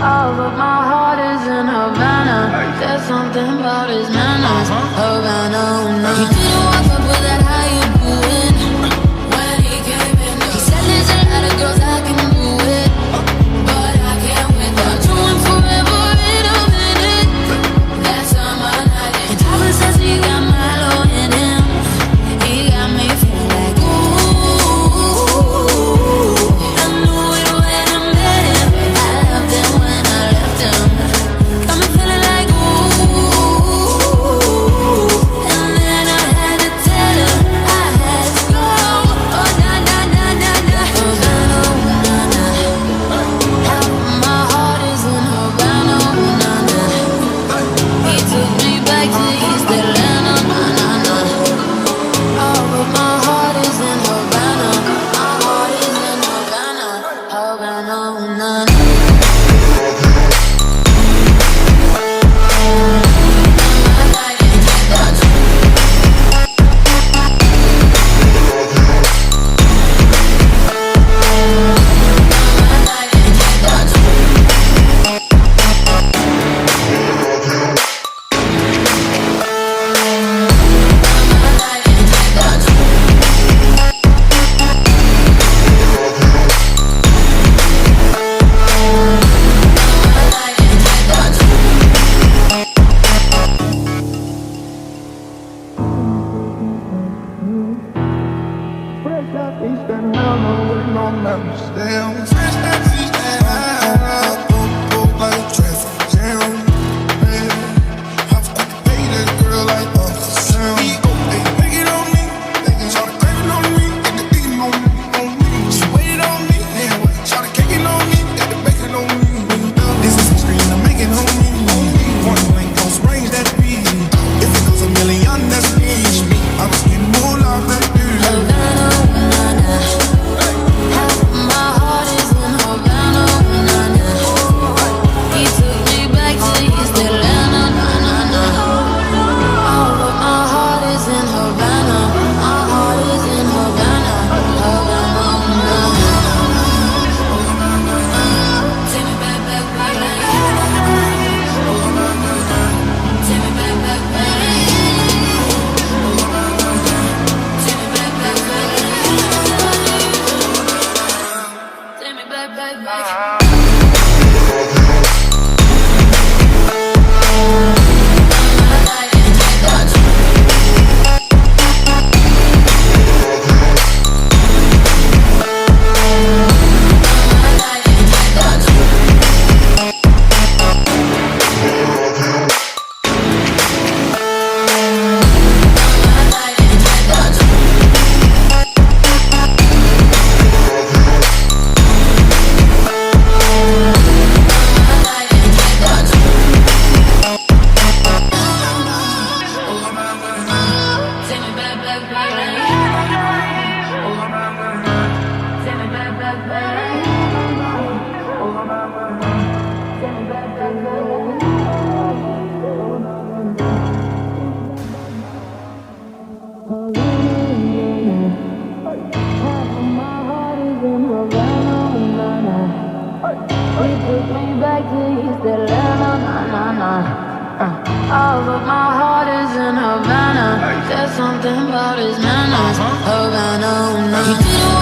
Oh, but my heart is in Havana. There's something about his manners. Havana, he didn't walk up with that how you doing. When he came in, he said there's a lot of girls I can do it, but I can't wait. I'll do him forever in a minute. That's on my night. And Tyler says he got Milo in him. He got me feeling like ooh. I knew it when I met him. I loved him when I left him. Got me feeling like ooh. And then I had to tell him I had to go. Oh na na na na na. Havana, na na. Half of my heart is in Havana, na na. He took me back to East Atlanta, na na na. Oh, but my heart is in Havana. My heart is in Havana, Havana, na na. Fresh out East Atlanta with no members. Damn, fresh out East Atlanta, like traffic jam. Man, I've got to pay that girl like Uncle Sam. They make it on me, they can try to crave it on me, get the beating on me. She waited on me, then what? Try to cake it on me, got the bacon on me. This is history and I'm making on me. Point blank, close range, that beat. If it goes a million, that's me. I was getting more love that dude. Havana, na na. Half of my heart is in Havana, na na. He took me back to East Atlanta, na na na. Oh, but my heart is in Havana. My heart is in Havana, Havana, na na. Take me back, back, back, back. Take me back, back, back. Take me back, back, back. Take me back, back, back. Take me back, back, back. Take me back, back, back. Take me back, back, Half of my heart is in Havana, na na. He took me back to East Atlanta, na na na. Oh, but my heart is in Havana. There's something about his manners. Havana, na. He didn't